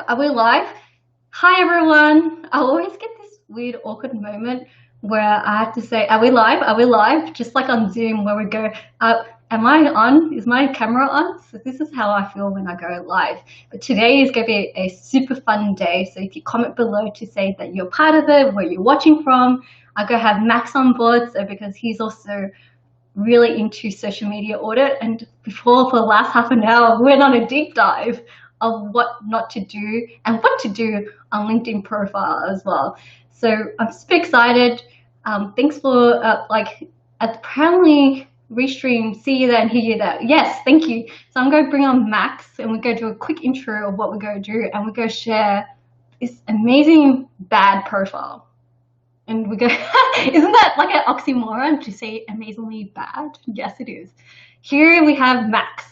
live? Are we live? Hi everyone. I always get this weird awkward moment where I have to say, are we live? Are we live? Just like on Zoom where we go, am I on? Is my camera on? So this is how I feel when I go live. But today is going to be a super fun day. So if you comment below to say that you're part of it, where you're watching from, I'm going to have Max on board. So because he's also really into social media audit, and for the last half an hour we went on a deep dive of what not to do and what to do on LinkedIn profile as well. So I'm super excited. Thanks for apparently Restream, see you there and hear you there. Yes, thank you. So I'm going to bring on Max and we're going to do a quick intro of what we're going to do, and we're going to share this amazing bad profile. And we go, isn't that like an oxymoron to say amazingly bad? Yes, it is. Here we have Max.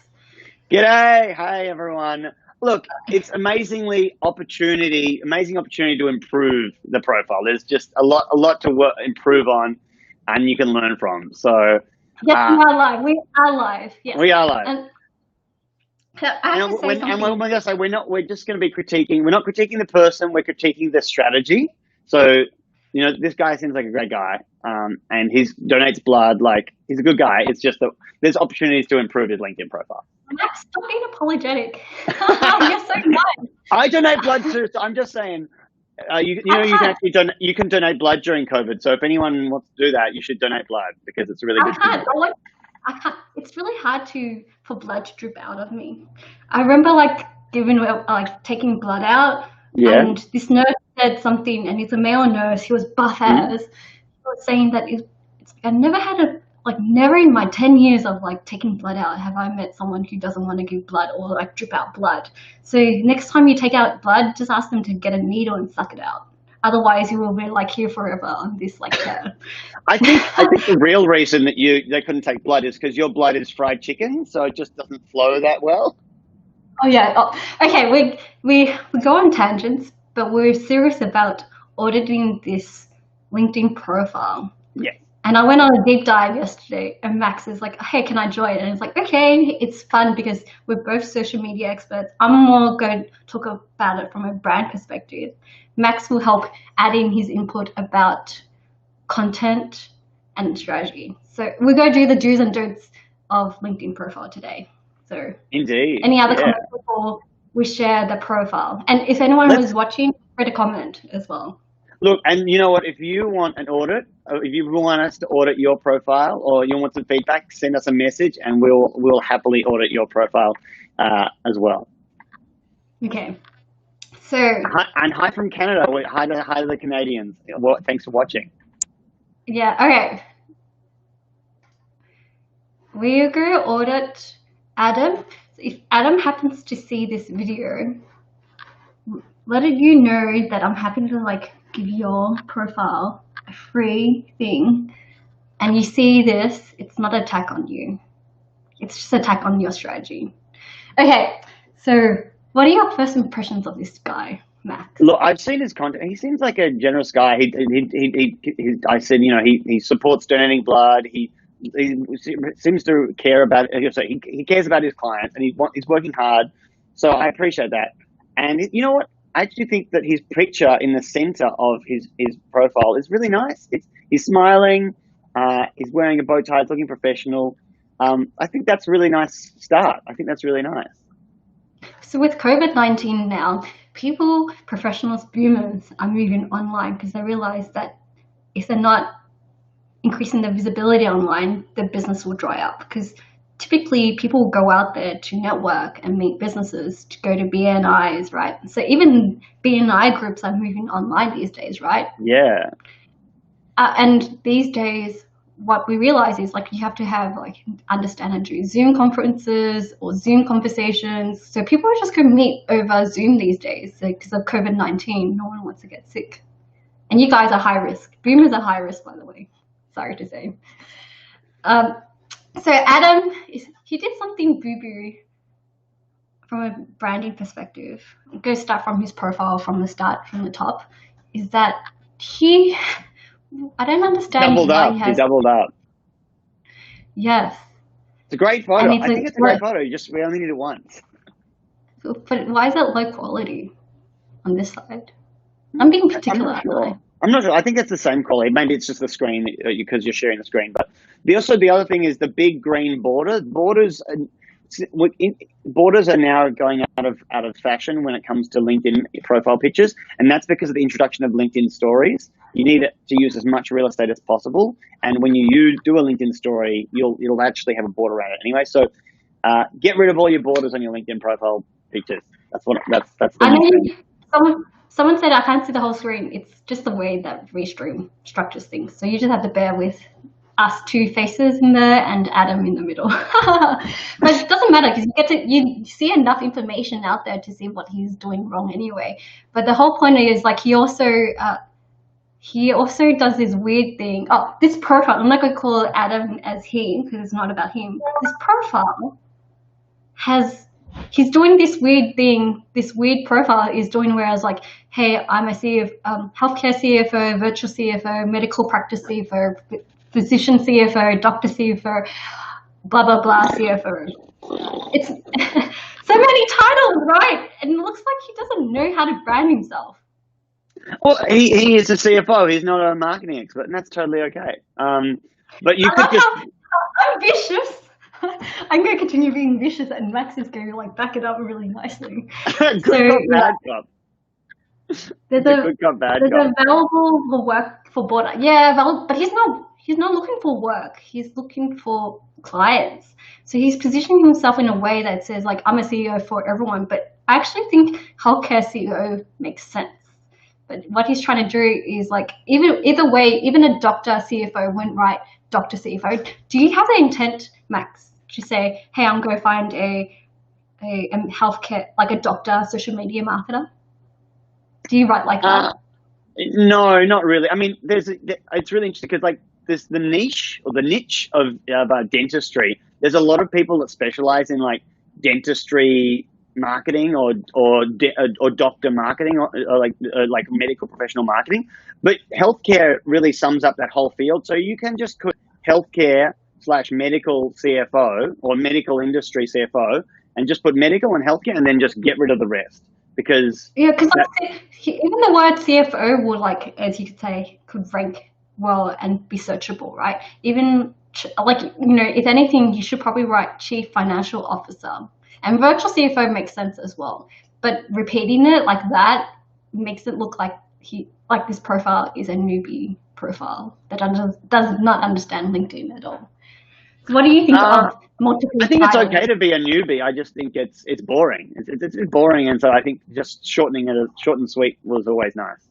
G'day, hi everyone. Look, it's amazing opportunity to improve the profile. There's just a lot to improve on, and you can learn from. So yes, we are live. We are live. Yes, we are live. And I have to say something. And we're going to say we're just going to be critiquing. We're not critiquing the person. We're critiquing the strategy. So this guy seems like a great guy, and he donates blood. Like, he's a good guy. It's just that there's opportunities to improve his LinkedIn profile. Max, stop being apologetic. You're so kind. I donate blood too. So I'm just saying, you can donate blood during COVID. So if anyone wants to do that, you should donate blood because it's really good. I can't. It's really hard for blood to drip out of me. I remember taking blood out, and this nurse said something, and he's a male nurse. He was buff as. He was saying that I never had never in my 10 years of taking blood out have I met someone who doesn't want to give blood or drip out blood. So next time you take out blood, just ask them to get a needle and suck it out. Otherwise, you will be here forever on this care. I think the real reason that they couldn't take blood is because your blood is fried chicken, so it just doesn't flow that well. Oh yeah. Oh, okay. We go on tangents, but we're serious about auditing this LinkedIn profile. Yeah. And I went on a deep dive yesterday, and Max is like, hey, can I join? And it's like, okay, it's fun because we're both social media experts. I'm more going to talk about it from a brand perspective. Max will help add in his input about content and strategy. So we're going to do the do's and don'ts of LinkedIn profile today. So indeed. Any other comments before we share the profile? And if anyone was watching, write a comment as well. Look, and you know what? If you want an audit, if you want us to audit your profile, or you want some feedback, send us a message, and we'll happily audit your profile as well. Okay. So hi from Canada. Hi to the Canadians. Well, thanks for watching. Yeah. Okay. We're going to audit Adam. So if Adam happens to see this video, let you know that I'm happy to give your profile a free thing, and you see this, it's not an attack on you, it's just an attack on your strategy. Okay, so what are your first impressions of this guy, Max? Look, I've seen his content. He seems like a generous guy. I said, he supports donating blood. He seems to care about it. So he cares about his clients, and he's working hard. So I appreciate that. And you know what? I actually think that his picture in the center of his profile is really nice. He's smiling. He's wearing a bow tie. He's looking professional. I think that's a really nice start. I think that's really nice. So with COVID-19 now, professionals, boomers are moving online because they realize that if they're not increasing their visibility online, their business will dry up, because typically people go out there to network and meet businesses, to go to BNIs, right? So even BNI groups are moving online these days, right? Yeah. And these days, what we realize is you have to understand and do Zoom conferences or Zoom conversations. So people are just going to meet over Zoom these days. So because of COVID-19, no one wants to get sick. And you guys are high risk. Boomers are high risk, by the way. Sorry to say. So Adam, he did something boo-boo from a branding perspective. I'm going to start from his profile from the top. Is that I don't understand why he doubled up. Yes. It's a great photo. I think it's a great photo. We only need it once. But why is it low quality? on this side? I'm being I'm particular, not aren't I? sure. I'm not sure. I think it's the same quality. Maybe it's just the screen because you're sharing the screen. But the other thing is the big green border. Borders are now going out of fashion when it comes to LinkedIn profile pictures, and that's because of the introduction of LinkedIn Stories. You need it to use as much real estate as possible, and when you do a LinkedIn story, you'll actually have a border around it anyway. So get rid of all your borders on your LinkedIn profile pictures. That's the I new thing. mean, someone said I can't see the whole screen. It's just the way that Restream structures things. So you just have to bear with us two faces in there and Adam in the middle. But it doesn't matter because you see enough information out there to see what he's doing wrong anyway. But the whole point is like he also does this weird thing. Oh, this profile. I'm not going to call Adam as he because it's not about him. This profile he's doing this weird thing. This weird profile is doing whereas like, hey, I'm a CFO, healthcare CFO, virtual CFO, medical practice CFO, physician CFO, doctor CFO, blah blah blah CFO. It's so many titles, right? And it looks like he doesn't know how to brand himself. Well, he is a CFO. He's not a marketing expert, and that's totally okay. But you could just. I'm vicious. I'm going to continue being vicious, and Max is going to like back it up really nicely. Good cop, bad cop. There's available for work for border. Yeah, but he's not looking for work. He's looking for clients. So he's positioning himself in a way that says like, I'm a CEO for everyone. But I actually think healthcare CEO makes sense. But what he's trying to do is like, either way, even a doctor CFO wouldn't write doctor CFO. Do you have the intent, Max, to say, hey, I'm going to find a healthcare, like a doctor social media marketer? Do you write like that? No, not really. I mean, it's really interesting because like there's the niche of dentistry. There's a lot of people that specialize in like dentistry marketing or doctor marketing or like medical professional marketing. But healthcare really sums up that whole field. So you can just put healthcare/medical CFO or medical industry CFO and just put medical and healthcare and then just get rid of the rest. Because even the word CFO would, like, as you could say, could rank well and be searchable, right? Even like, you know, if anything, you should probably write Chief Financial Officer, and virtual CFO makes sense as well. But repeating it like that makes it look like this profile is a newbie profile that does not understand LinkedIn at all. So what do you think of multiple? I think it's okay to be a newbie. I just think it's boring. It's boring, and so I think just shortening it, short and sweet, was always nice.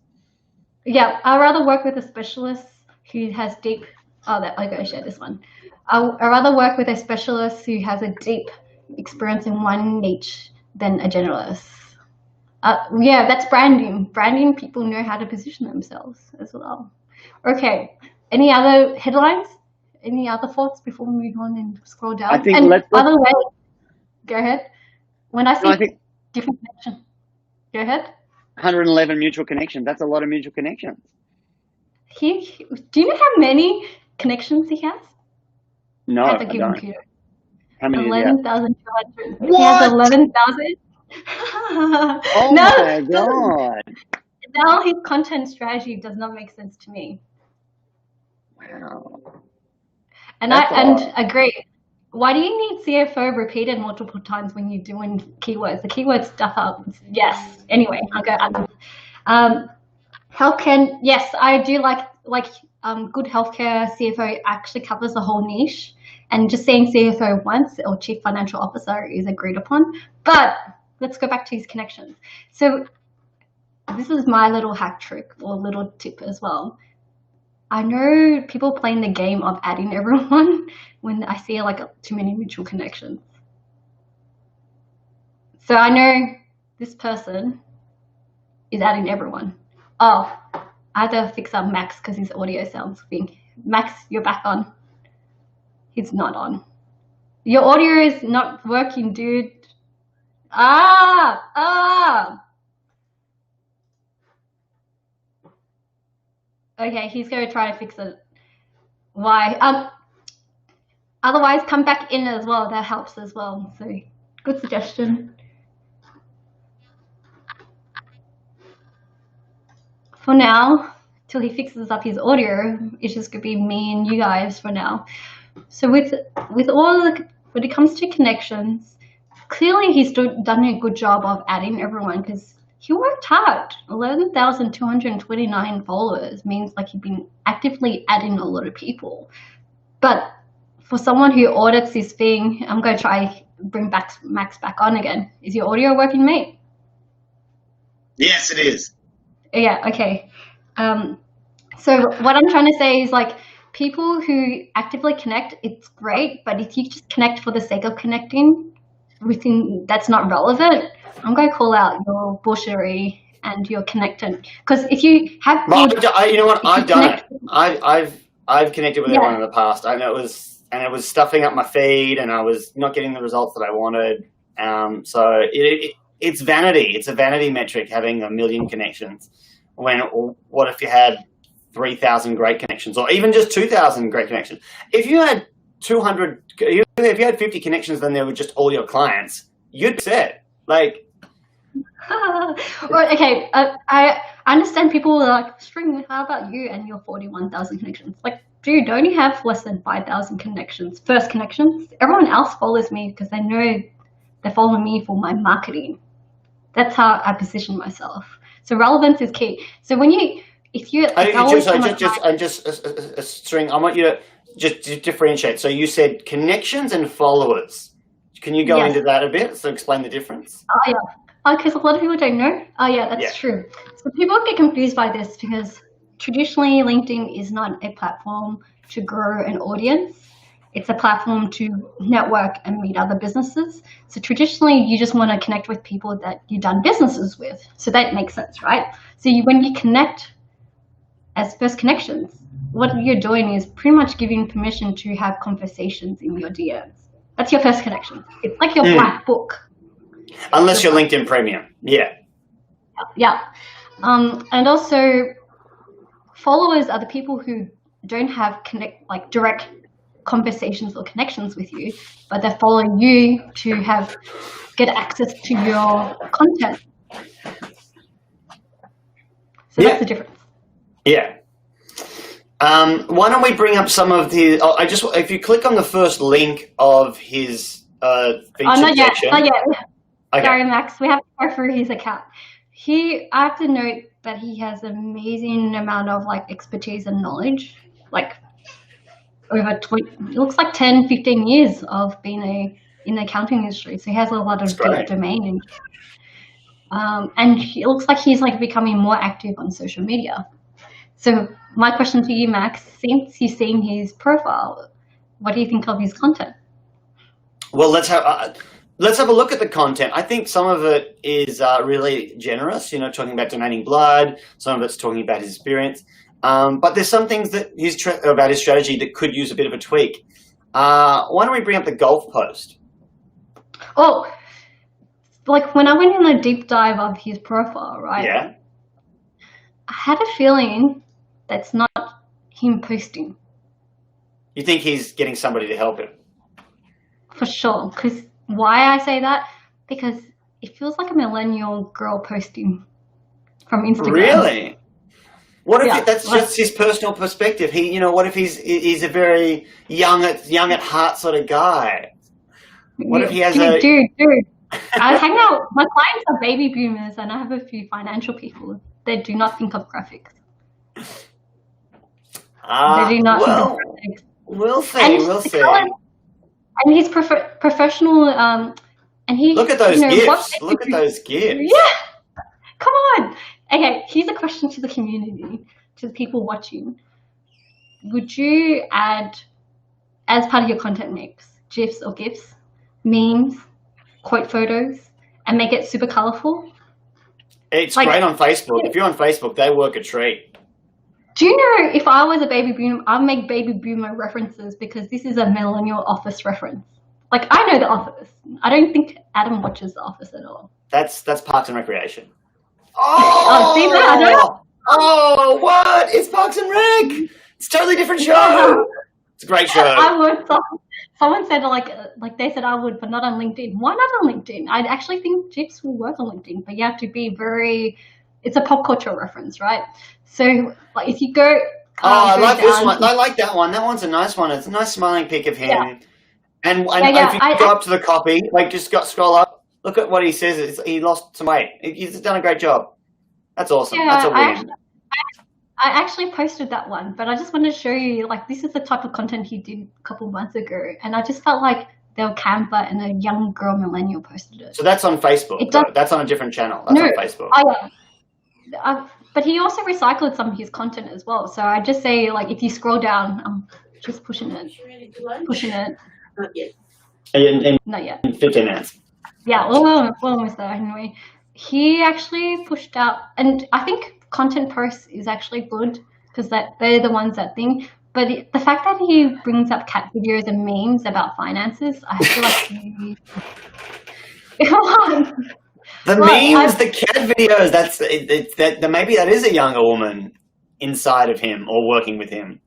Yeah, I'd rather work with a specialist who has deep. I'm going to share this one. I'd rather work with a specialist who has a deep experience in one niche than a generalist. Yeah, that's branding. Branding, people know how to position themselves as well. Okay, any other headlines? Any other thoughts before we move on and scroll down? I think by the way, go ahead. When I see different connection, go ahead. 111 mutual connections. That's a lot of mutual connections. Do you know how many connections he has? No, I don't. How many? 11,200. He has 11,000. Oh my god! Now his content strategy does not make sense to me. Wow. And I agree. Why do you need CFO repeated multiple times when you're doing keywords? The keyword stuff up. Yes. Anyway, I'll go. Healthcare. Yes, I do like good healthcare CFO actually covers the whole niche, and just saying CFO once or Chief Financial Officer is agreed upon. But let's go back to his connections. So this is my little hack trick or little tip as well. I know people playing the game of adding everyone when I see like too many mutual connections. So I know this person is adding everyone. Oh, I have to fix up Max because his audio sounds weird. Max, you're back on. He's not on. Your audio is not working, dude. Okay, he's going to try to fix it. Why? Otherwise, come back in as well. That helps as well. So, good suggestion. for now, till he fixes up his audio, it's just gonna be me and you guys for now. So when it comes to connections, clearly he's done a good job of adding everyone, because he worked hard. 11,229 followers means like he's been actively adding a lot of people. But for someone who audits this thing, I'm going to try bring Max back on again. Is your audio working, mate? Yes, it is. Yeah, okay. So what I'm trying to say is, like, people who actively connect, it's great, but if you just connect for the sake of connecting, everything that's not relevant, I'm going to call out your bullshittery and your connecting. Because if you have, you know what, I've done it. I've connected with everyone in the past, and it was stuffing up my feed, and I was not getting the results that I wanted. So it's vanity. It's a vanity metric having 1 million connections. What if you had 3,000 great connections, or even just 2,000 great connections? If you had 200, if you had 50 connections, then they were just all your clients, you'd be set. Like, well, okay, I understand people are like, String, how about you and your 41,000 connections? Like, dude, I only have less than 5,000 connections, first connections. Everyone else follows me because they know they follow me for my marketing. That's how I position myself. So relevance is key. So when String, I want you to just differentiate. So you said connections and followers. Can you go into that a bit? So explain the difference. Oh, yeah. Because a lot of people don't know. Oh, yeah, that's true. So people get confused by this because traditionally LinkedIn is not a platform to grow an audience. It's a platform to network and meet other businesses. So traditionally, you just want to connect with people that you've done businesses with. So that makes sense, right? So when you connect as first connections, what you're doing is pretty much giving permission to have conversations in your DMs. That's your first connection. It's like your black book. Unless you're LinkedIn Premium. Yeah. Yeah. And also, followers are the people who don't have direct conversations or connections with you, but they follow you to get access to your content. So that's the difference. Yeah. Why don't we bring up some of the? If you click on the first link of his featured section. Not yet. Okay. Sorry, Max. We have to go through his account. I have to note that he has an amazing amount of expertise and knowledge. It looks like 10, 15 years of being in the accounting industry. So he has a lot of deep domain. And it looks like he's becoming more active on social media. So my question to you, Max, since you've seen his profile, what do you think of his content? Well, let's have a look at the content. I think some of it is really generous, talking about donating blood. Some of it's talking about his experience. But there's some things that about his strategy that could use a bit of a tweak. Why don't we bring up the golf post? Oh, when I went in a deep dive of his profile, right? Yeah. I had a feeling that's not him posting. You think he's getting somebody to help him? For sure. Because why I say that? Because it feels like a millennial girl posting from Instagram. Really? What if that's just his personal perspective? What if he's a very young at heart sort of guy? What if he has Dude. I hang out. My clients are baby boomers, and I have a few financial people that do not think of graphics. They do not think of graphics. We'll see. And he's professional. And he look at those gifts. Look at those gifts. Yeah, come on. Okay, here's a question to the community, to the people watching. Would you add, as part of your content mix, GIFs or GIFs, memes, quote photos, and make it super colorful? It's great on Facebook. If you're on Facebook, they work a treat. Do you know, if I was a baby boomer, I'd make baby boomer references because this is a millennial Office reference. I know The Office. I don't think Adam watches The Office at all. That's Parks and Recreation. See that? Oh, what? It's Parks and Rec. It's a totally different show. It's a great show. I would. Someone said they said I would, but not on LinkedIn. Why not on LinkedIn? I actually think GIFs will work on LinkedIn, but you have to be very. it's a pop culture reference, right? So like if you go, I go like this down, one. I like that one. That one's a nice one. It's a nice smiling pic of him. Yeah. And Yeah, if you go up to the copy, like just scroll up, look at what he says. He lost some weight. He's done a great job. That's awesome. Yeah, That's a win. I actually posted that one, but I just wanted to show you, like, this is the type of content he did a couple months ago, and I just felt like there were Canva and a young girl millennial posted it. So that's on Facebook. That's on a different channel. That's on Facebook. But he also recycled some of his content as well. So I just say, like, if you scroll down, I'm just pushing it. Not yet. Not yet. In 15 minutes. Yeah, we're almost there anyway. He actually pushed out, and I think content posts is actually good because they're the ones that thing. But the fact that he brings up cat videos and memes about finances, I feel like the memes, the cat videos. That maybe that is a younger woman inside of him or working with him.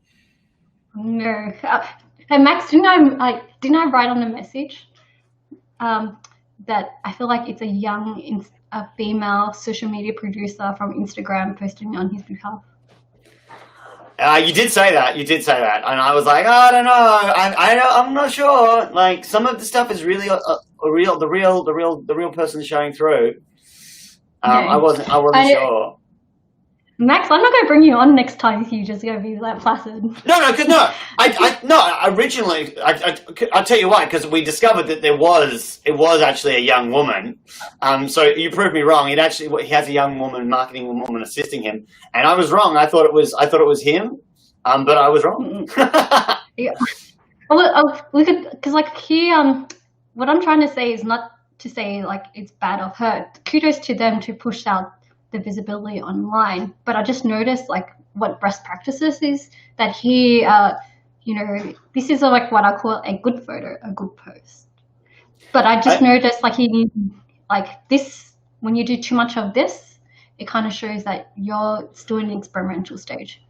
No, and Max, didn't I write on the message that I feel like it's a young, a female social media producer from Instagram posting on his behalf. You did say that. And I was like, oh, I don't know. I'm not sure. Like some of the stuff is really the real person showing through. I wasn't sure. Max, I'm not going to bring you on next time if you just going to be that placid. No. Originally, I'll tell you why, because we discovered that it was actually a young woman. So you proved me wrong. He has a young woman, marketing woman assisting him, and I was wrong. I thought it was him, but I was wrong. Yeah. Well, we could, because like he, what I'm trying to say is not to say like it's bad of her. Kudos to them to push out the visibility online, but I just noticed like what best practices is that he, this is like what I call a good photo, a good post. But I just noticed like this, when you do too much of this, it kind of shows that you're still in the experimental stage.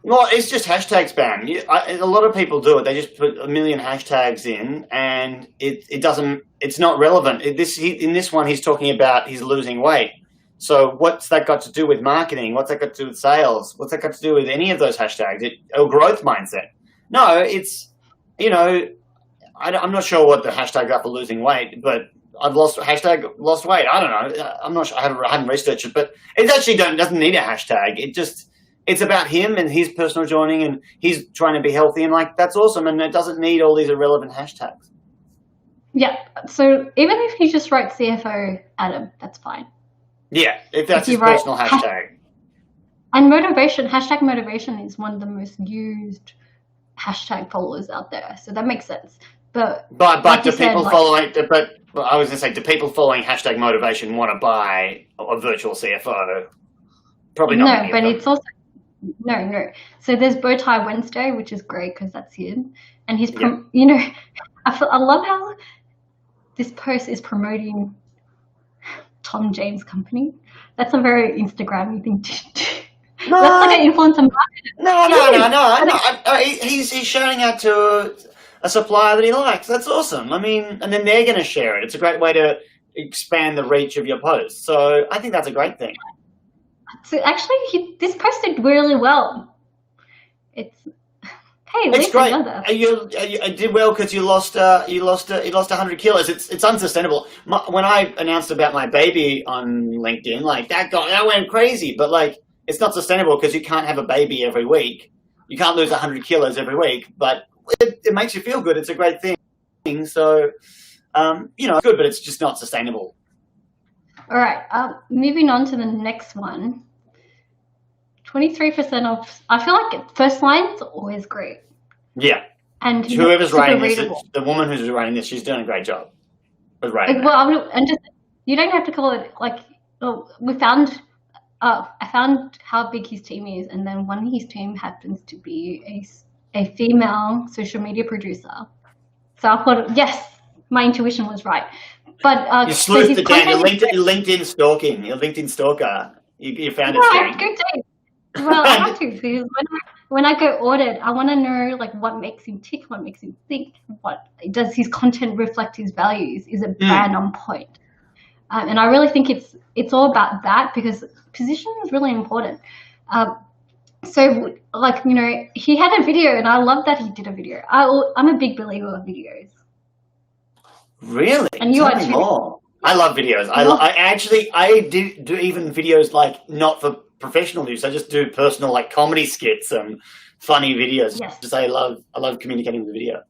Well, it's just hashtag spam. A lot of people do it. They just put a million hashtags in, and it's not relevant. In this one, he's talking about he's losing weight. So what's that got to do with marketing? What's that got to do with sales? What's that got to do with any of those hashtags? Or growth mindset? No, it's, I'm not sure what the hashtags are for losing weight, but I've lost weight. I don't know. I'm not sure. I haven't researched it, but it actually doesn't need a hashtag. It's about him and his personal joining, and he's trying to be healthy, and like that's awesome, and it doesn't need all these irrelevant hashtags. Yeah. So even if he just wrote CFO Adam, that's fine. Yeah, if that's his personal hashtag. And hashtag motivation is one of the most used hashtag followers out there, so that makes sense. But like do people following? But I was going to say, do people following hashtag motivation want to buy a virtual CFO? Probably not. No, but it's also no. So there's Bowtie Wednesday, which is great because that's him, and he's I love how this post is promoting Tom James' company. That's a very Instagram-y thing to do. No. That's like an influencer marketer. No. He's shouting out to a supplier that he likes. That's awesome. I mean, and then they're going to share it. It's a great way to expand the reach of your post. So I think that's a great thing. So actually, this post did really well. It's great. You did well because you lost 100 kilos. It's unsustainable. When I announced about my baby on LinkedIn, like that went crazy. But like, it's not sustainable because you can't have a baby every week. You can't lose 100 kilos every week. But it makes you feel good. It's a great thing. So, it's good, but it's just not sustainable. All right. Moving on to the next one. 23% of. I feel like first line's always great. Yeah. And whoever's writing this, the woman who's writing this, she's doing a great job. You don't have to call it like. I found how big his team is, and then one of his team happens to be a female social media producer. So I thought, yes, my intuition was right. But you sleuthed it down. You're LinkedIn stalking. You're LinkedIn stalker. You found it. Yeah, good day. Well, I have to because when I go audit, I want to know like what makes him tick, what makes him think, what does his content reflect his values? Is it brand on point? And I really think it's all about that, because positioning is really important. So, like, you know, he had a video, and I love that he did a video. I'm a big believer of videos. Really? And you Tell are me too. more. I love videos. I do even videos like not for professional use. I just do personal like comedy skits and funny videos. Yes. Just I love communicating with video.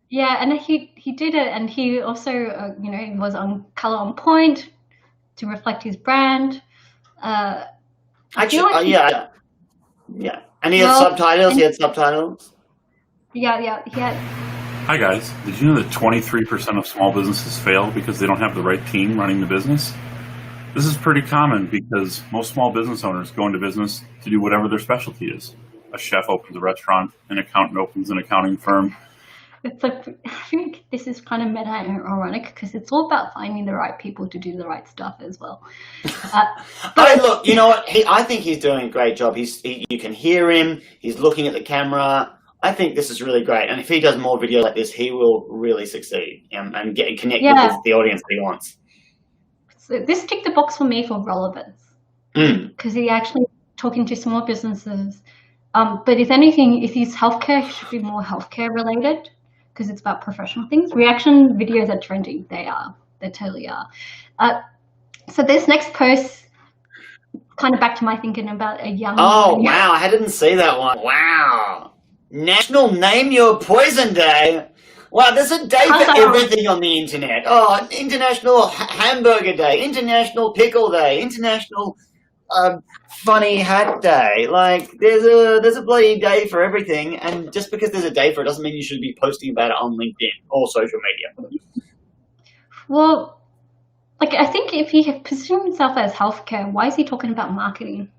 Yeah, and he did it, and he also you know, was on color on point to reflect his brand. Actually, like yeah. And he had subtitles. He had subtitles. Yeah. Hi guys, did you know that 23% of small businesses fail because they don't have the right team running the business? This is pretty common because most small business owners go into business to do whatever their specialty is. A chef opens a restaurant, an accountant opens an accounting firm. It's like, I think this is kind of meta and ironic, because it's all about finding the right people to do the right stuff as well. Look, you know what? I think he's doing a great job. You can hear him. He's looking at the camera. I think this is really great. And if he does more video like this, he will really succeed and get connected with the audience that he wants. So this ticked the box for me for relevance, because he actually talking to small businesses. But if anything, if he's healthcare, he should be more healthcare related, because it's about professional things. Reaction videos are trending. They totally are. So this next post, kind of back to my thinking about a young. Oh, wow. I didn't see that one. Wow. National Name Your Poison Day. Wow, there's a day for everything on the internet. Oh, International Hamburger Day, International Pickle Day, International Funny Hat Day. Like, there's a bloody day for everything, and just because there's a day for it doesn't mean you should be posting about it on LinkedIn or social media. Well, like, I think if he had positioned himself as healthcare, why is he talking about marketing?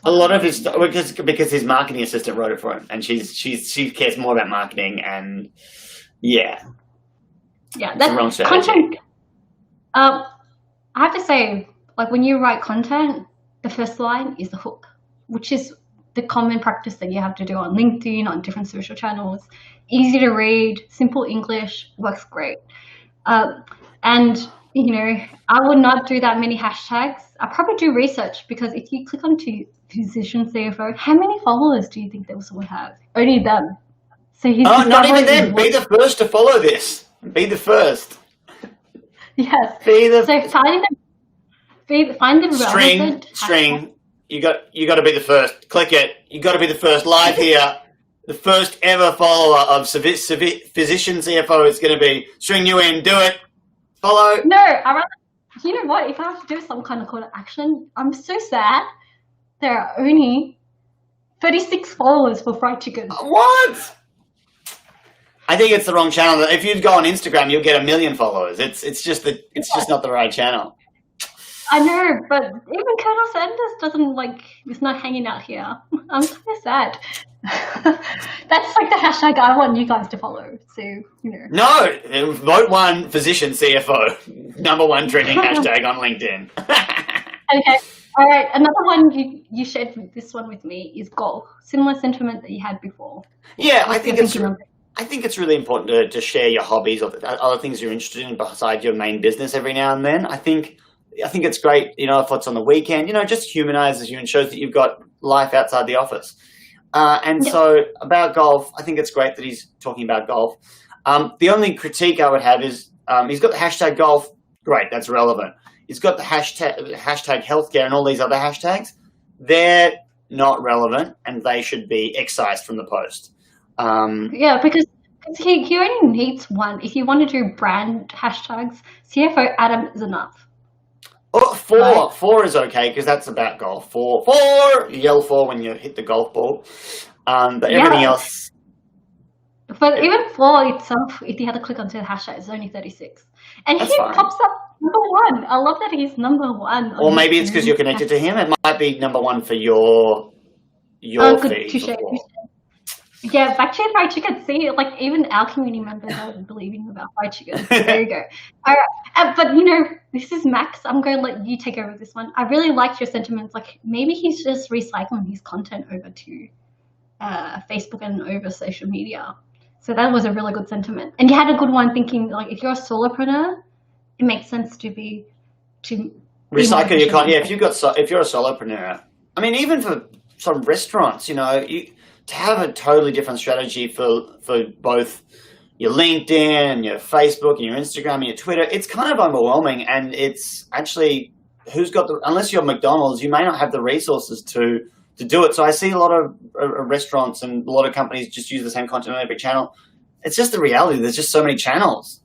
A lot of his because his marketing assistant wrote it for him, and she cares more about marketing, and yeah, that's wrong strategy. Content. I have to say, like, when you write content, the first line is the hook, which is the common practice that you have to do on LinkedIn, on different social channels. Easy to read, simple English, works great. And you know, I would not do that many hashtags. I probably do research, because if you click onto Position CFO, how many followers do you think they would have? Only them. So he's not even them. Be the first to follow this. Be the first. Yes. So find the relevant string. You got to be the first. Click it. You got to be the first. Live here. The first ever follower of Physician CFO is going to be string you in. Do it. Follow. No, you know what? If I have to do some kind of call to action, I'm so sad. There are only 36 followers for fried chicken. What? I think it's the wrong channel. If you go on Instagram, you'll get 1 million followers. It's just not the right channel. I know, but even Colonel Sanders is not hanging out here. I'm kind of sad. That's like the hashtag I want you guys to follow. So, you know. No, vote one Physician CFO. Number one trending hashtag on LinkedIn. Okay. All right. Another one you shared this one with me is golf. Similar sentiment that you had before. Yeah, I think it's really important to share your hobbies or other things you're interested in besides your main business every now and then. I think it's great, you know, if it's on the weekend, you know, just humanizes you and shows that you've got life outside the office. So about golf, I think it's great that he's talking about golf. The only critique I would have is he's got the hashtag golf. Great, that's relevant. He's got the hashtag healthcare and all these other hashtags. They're not relevant, and they should be excised from the post. Because he only needs one. If you want to do brand hashtags, CFO Adam is enough. Oh, four is okay, because that's about golf. Four, you yell four when you hit the golf ball. But everything else. But even 4 itself, if you had to click onto the hashtag, it's only 36. And he pops up number 1. I love that he's number 1. Or maybe it's because you're connected to him. It might be number 1 for your feed. Yeah, back to fried chicken. See, like, even our community members are believing about fried chicken. So there you go. All right. But, you know, this is Max. I'm going to let you take over this one. I really liked your sentiments. Like, maybe he's just recycling his content over to Facebook and over social media. So that was a really good sentiment. And you had a good one thinking, like, if you're a solopreneur, it makes sense to be recycle your content. Yeah, efficient. if you're a solopreneur, I mean, even for some restaurants, you know, to have a totally different strategy for both your LinkedIn, your Facebook, and your Instagram, and your Twitter, it's kind of overwhelming. And it's actually unless you're McDonald's, you may not have the resources to do it. So I see a lot of restaurants and a lot of companies just use the same content on every channel. It's just the reality. There's just so many channels.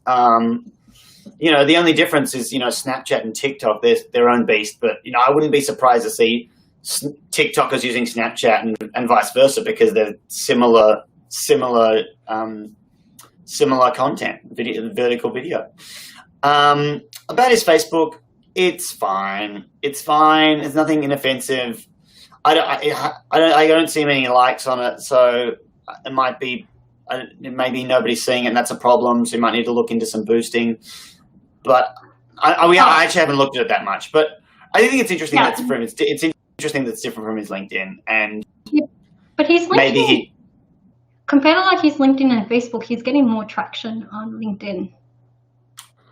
You know, the only difference is, you know, Snapchat and TikTok, they're their own beast. But, you know, I wouldn't be surprised to see TikTokers using Snapchat and vice versa, because they're similar content, vertical video. About his Facebook, it's fine. It's fine. There's nothing inoffensive. I don't see many likes on it, so it might be nobody's seeing it, and that's a problem. So you might need to look into some boosting. But I actually haven't looked at it that much. But I think it's interesting it's interesting that's different from his LinkedIn, and but his LinkedIn, maybe compared to like his LinkedIn and Facebook, he's getting more traction on LinkedIn.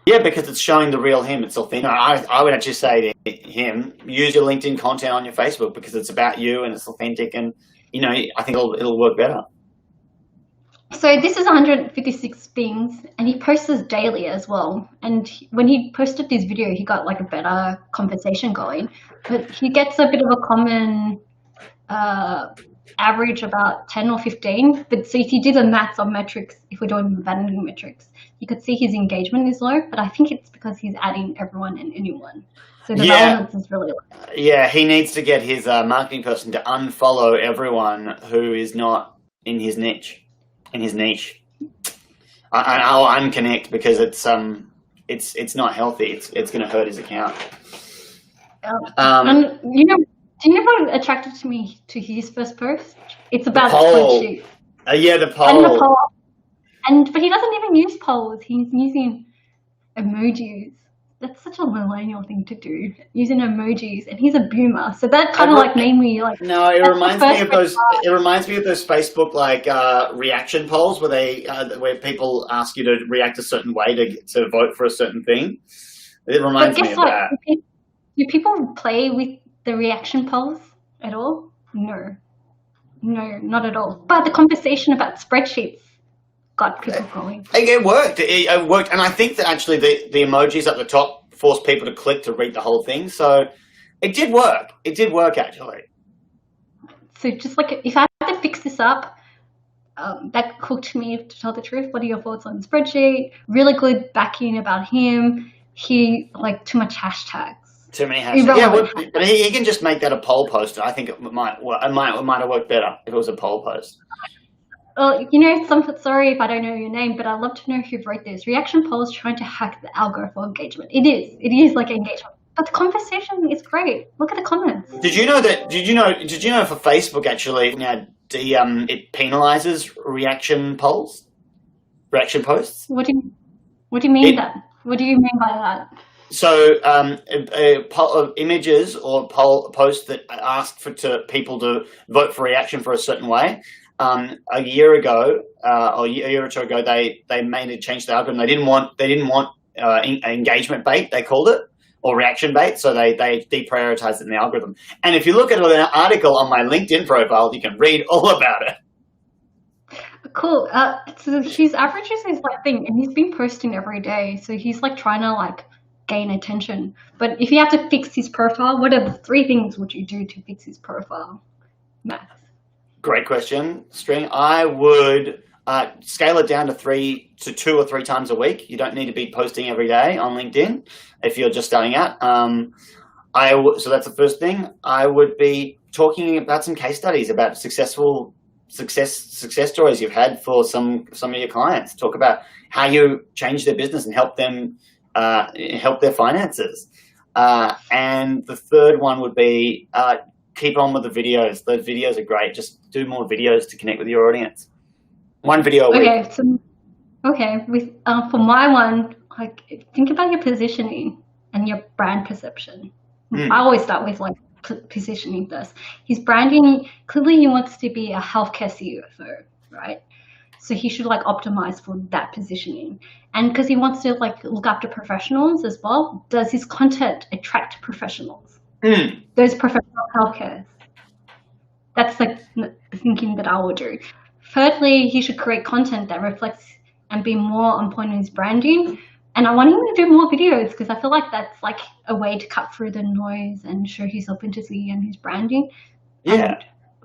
Yeah, because it's showing the real him. It's authentic. I would actually say to him, use your LinkedIn content on your Facebook, because it's about you and it's authentic, and you know, I think it'll work better. So this is 156 things, and he posts this daily as well. And when he posted this video, he got like a better conversation going. But he gets a bit of a common average about 10 or 15. But so if you do the maths on metrics, if we're doing vanity metrics, you could see his engagement is low. But I think it's because he's adding everyone and anyone. So the relevance is really low. Yeah, he needs to get his marketing person to unfollow everyone who is not in his niche. I'll unconnect, because it's not healthy. It's going to hurt his account. And you know what attracted me to his first post? It's about the spreadsheet. The poll. And the poll. But he doesn't even use polls. He's using emojis. That's such a millennial thing to do, using emojis, and he's a boomer, so that kind of like made me like. No, it reminds me of those. It reminds me of those Facebook like reaction polls where people ask you to react a certain way to vote for a certain thing. It reminds me of that. Do people play with the reaction polls at all? No, not at all. But the conversation about spreadsheets got people going. It worked. It worked, and I think that actually the emojis at the top forced people to click to read the whole thing. So it did work. It did work, actually. So just like, if I had to fix this up, that cooked me, to tell the truth. What are your thoughts on the spreadsheet? Really good backing about him. He like too much hashtags. Too many hashtags. But he can just make that a poll post. I think it might have worked better if it was a poll post. Well, you know, sorry if I don't know your name, but I'd love to know who wrote this. Reaction polls trying to hack the algo for engagement. It is like engagement, but the conversation is great. Look at the comments. Did you know for Facebook actually now it penalizes reaction posts? What do you mean that? What do you mean by that? So images or posts that ask people to vote for reaction for a certain way. A year ago, or a year or two ago, they made a change to the algorithm. They didn't want engagement bait, they called it, or reaction bait. So they deprioritized it in the algorithm. And if you look at an article on my LinkedIn profile, you can read all about it. Cool. So his averages is like thing, and he's been posting every day. So he's like trying to like gain attention. But if you have to fix his profile, what are the 3 things would you do to fix his profile, Max? Great question, String. I would scale it down to 2 or 3 times a week. You don't need to be posting every day on LinkedIn if you're just starting out. So that's the first thing. I would be talking about some case studies about success stories you've had for some of your clients. Talk about how you change their business and help them help their finances. And the third one would be keep on with the videos. Those videos are great. Just do more videos to connect with your audience. 1 video a week. For my one, like think about your positioning and your brand perception. I always start with like positioning first. His branding, clearly he wants to be a healthcare CFO, right? So he should like optimize for that positioning. And because he wants to like look after professionals as well, does his content attract professionals? Those professional healthcare. That's like the thinking that I will do. Thirdly, he should create content that reflects and be more on point in his branding. And I want him to do more videos because I feel like that's like a way to cut through the noise and show his authenticity and his branding. Yeah.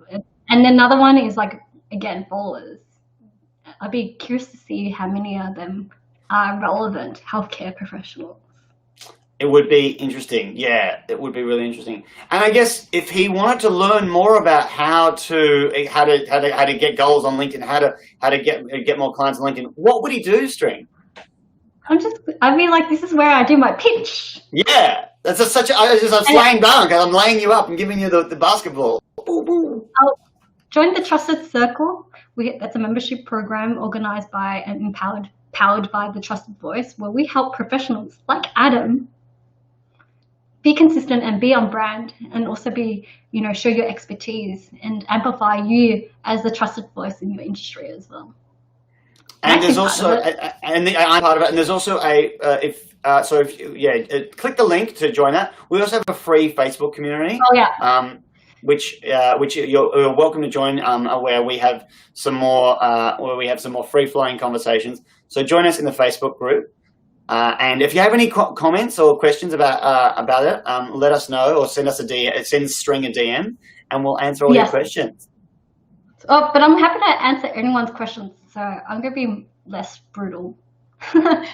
And another one is like, again, followers. I'd be curious to see how many of them are relevant healthcare professionals. It would be interesting. Yeah, it would be really interesting. And I guess if he wanted to learn more about how to get goals on LinkedIn, how to get more clients on LinkedIn, what would he do, String? I mean, like, this is where I do my pitch. Yeah, that's a slang dunk. I'm laying you up and giving you the basketball. I'll join the Trusted Circle. That's a membership program organized by and powered by the Trusted Voice, where we help professionals like Adam be consistent and be on brand, and also show your expertise and amplify you as the trusted voice in your industry as well. And there's also, I'm part of it. And there's also click the link to join that. We also have a free Facebook community. Oh yeah. Which you're welcome to join. Where we have some more free flowing conversations. So join us in the Facebook group. And if you have any comments or questions about it, let us know or send us send String a DM, and we'll answer all your questions. Oh, but I'm happy to answer anyone's questions. So I'm going to be less brutal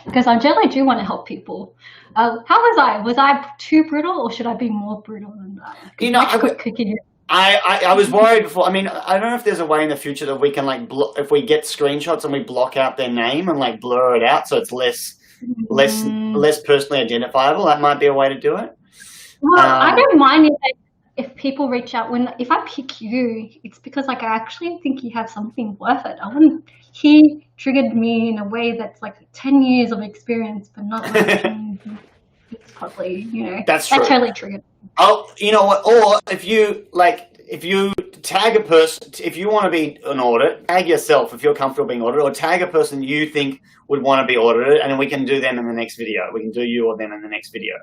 because I generally do want to help people. How was I? Was I too brutal, or should I be more brutal than that? I was worried before. I mean, I don't know if there's a way in the future that we can if we get screenshots and we block out their name and like blur it out so it's less personally identifiable. That might be a way to do it. Well, I don't mind if people reach out if I pick you, it's because like I actually think you have something worth it. He triggered me in a way that's like 10 years of experience, but not like it's probably, that's true. That totally triggered. Oh, you know what? Or if you tag a person, if you want to be an audit, tag yourself if you're comfortable being audited, or tag a person you think would want to be audited, and then we can do them in the next video. We can do you or them in the next video.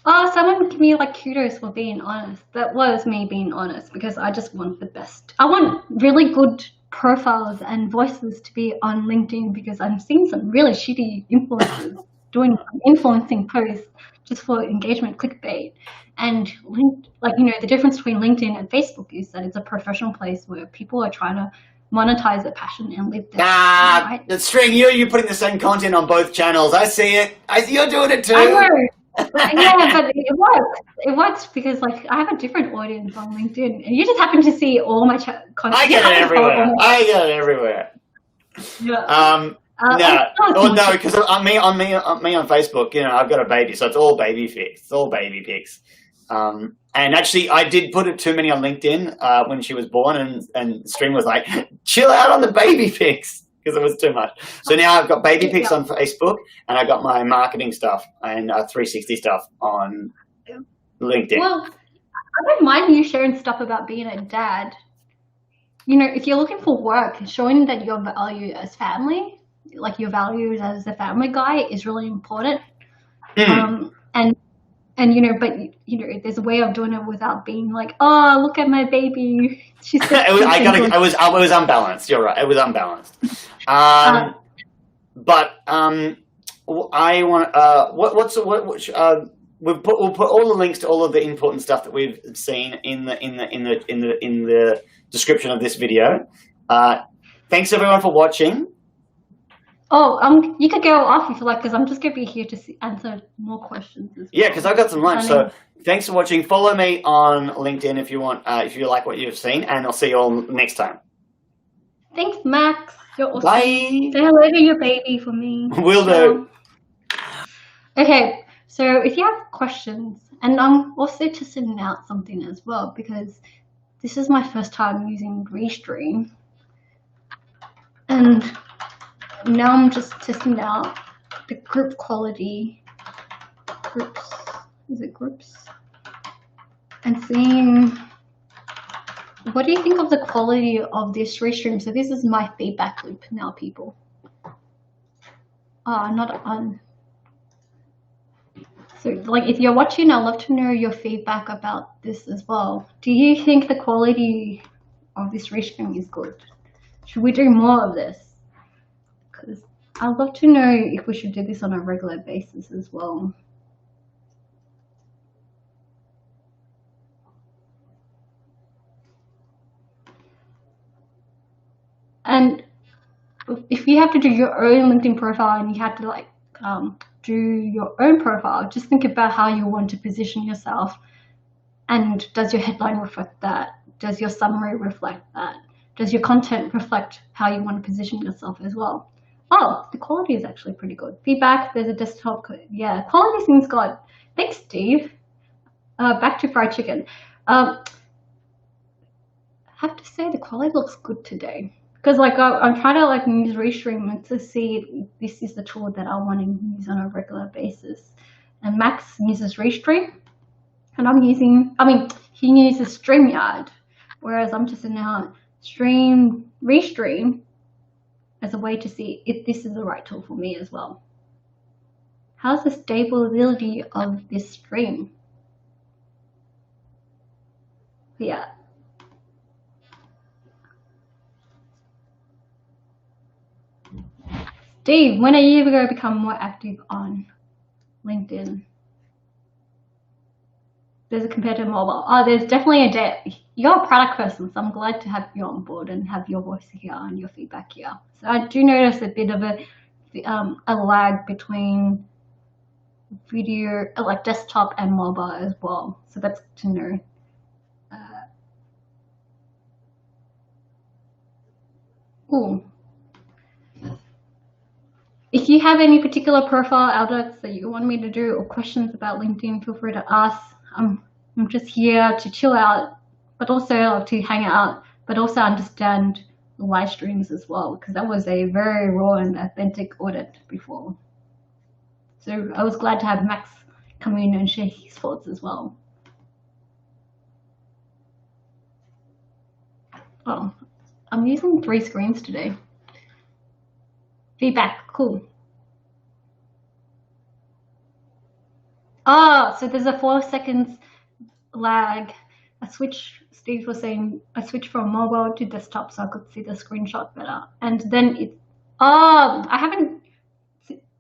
Oh, someone give me like kudos for being honest. That was me being honest because I just want the best. I want really good profiles and voices to be on LinkedIn because I'm seeing some really shitty influencers doing influencing posts just for engagement, clickbait. And the difference between LinkedIn and Facebook is that it's a professional place where people are trying to monetize their passion and live their passion, right? The String, you're putting the same content on both channels. I see it. You're doing it too. I know. Yeah, but it works. It works because like I have a different audience on LinkedIn, and you just happen to see all my content. I get it everywhere. Yeah. No, because me on Facebook, I've got a baby, so it's all baby pics. It's all baby pics. And actually, I did put it too many on LinkedIn when she was born, and String was like, "Chill out on the baby pics." Because it was too much. So now I've got baby pics on Facebook, and I got my marketing stuff and 360 stuff on LinkedIn. Well, I don't mind you sharing stuff about being a dad. If you're looking for work, showing that your value as family, like your values as a family guy, is really important. There's a way of doing it without being like, oh, look at my baby. She's so it was unbalanced. You're right. It was unbalanced. I want. We'll put all the links to all of the important stuff that we've seen in the description of this video. Thanks everyone for watching. Oh, you could go off if you like, because I'm just going to be here to answer more questions. Yeah, because I've got some lunch. So thanks for watching. Follow me on LinkedIn if you want, if you like what you've seen, and I'll see you all next time. Thanks, Max. You're awesome. Bye. Say hello to your baby for me. Will do. Okay, so if you have questions, and I'm also testing out something as well, because this is my first time using Restream, and now I'm just testing out the group quality groups. Is it groups? And seeing What do you think of the quality of this restream? So this is my feedback loop now, people. Not on. So like if you're watching, I'd love to know your feedback about this as well. Do you think the quality of this restream is good? Should we do more of this? Because I'd love to know if we should do this on a regular basis as well. And if you have to do your own LinkedIn profile and you have to like do your own profile, just think about how you want to position yourself, and does your headline reflect that? Does your summary reflect that? Does your content reflect how you want to position yourself as well? Oh, the quality is actually pretty good. Feedback, there's a desktop, yeah, quality seems good. Thanks, Steve. Back to fried chicken. I have to say the quality looks good today. Because like I'm trying to like use Restream to see if this is the tool that I want to use on a regular basis. And Max uses Restream, and he uses StreamYard, whereas I'm just now Restream as a way to see if this is the right tool for me as well. How's the stability of this stream? Yeah. Steve, when are you going to become more active on LinkedIn? There's a compared to mobile. Oh, there's definitely a depth. You're a product person, so I'm glad to have you on board and have your voice here and your feedback here. So I do notice a bit of a lag between video, like desktop and mobile as well. So that's good to know. Ooh. If you have any particular profile outlets that you want me to do or questions about LinkedIn, feel free to ask. I'm just here to chill out, but also to hang out, but also understand the live streams as well, because that was a very raw and authentic audit before. So I was glad to have Max come in and share his thoughts as well. Oh, I'm using 3 screens today. Feedback, cool. Oh, so there's a 4 seconds lag. Steve was saying, I switched from mobile to desktop so I could see the screenshot better. And then I'd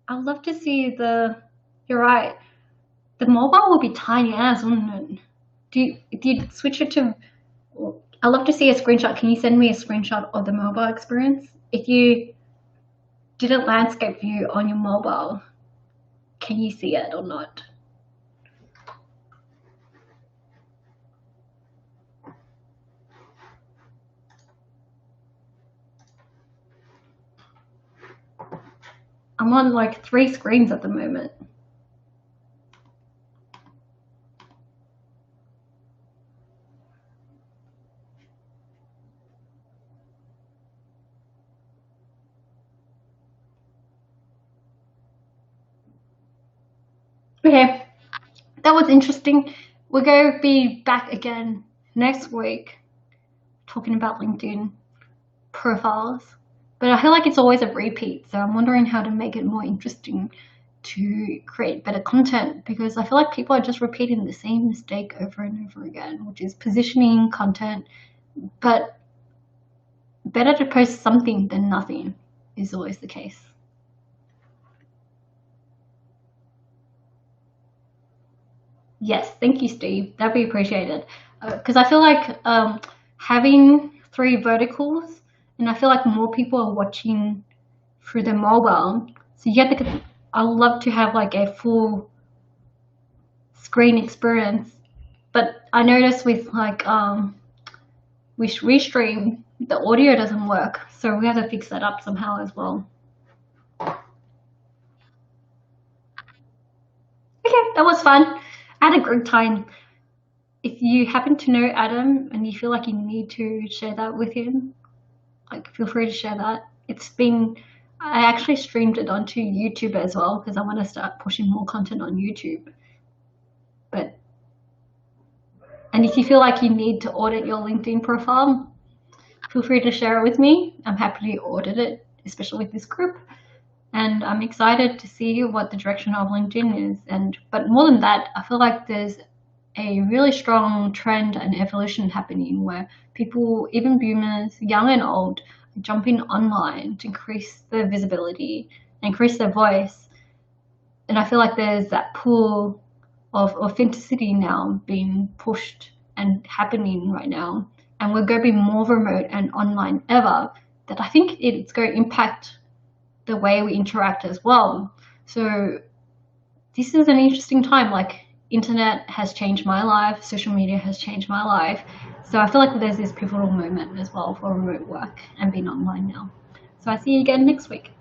love to see you're right. The mobile will be tiny as, wouldn't it? If you switch it to, I'd love to see a screenshot. Can you send me a screenshot of the mobile experience? If you did a landscape view on your mobile, can you see it or not? I'm on like 3 screens at the moment. Okay, that was interesting. We're going to be back again next week talking about LinkedIn profiles, but I feel like it's always a repeat, so I'm wondering how to make it more interesting to create better content, because I feel like people are just repeating the same mistake over and over again, which is positioning content, but better to post something than nothing is always the case. Yes, thank you, Steve. That'd be appreciated. Because I feel like having 3 verticals, and I feel like more people are watching through the mobile. So you get I love to have like a full screen experience, but I noticed with like with Restream, the audio doesn't work, so we have to fix that up somehow as well. Okay, that was fun. I had a good time. If you happen to know Adam and you feel like you need to share that with him, like feel free to share that. I actually streamed it onto YouTube as well, because I want to start pushing more content on YouTube. But And if you feel like you need to audit your LinkedIn profile, feel free to share it with me. I'm happy to audit it, especially with this group. And I'm excited to see what the direction of LinkedIn is. But more than that, I feel like there's a really strong trend and evolution happening where people, even boomers, young and old, are jumping online to increase their visibility, increase their voice. And I feel like there's that pool of authenticity now being pushed and happening right now. And we're going to be more remote and online ever, that I think it's going to impact the way we interact as well. So this is an interesting time. Like, internet has changed my life, social media has changed my life. So I feel like there's this pivotal moment as well for remote work and being online now. So I see you again next week.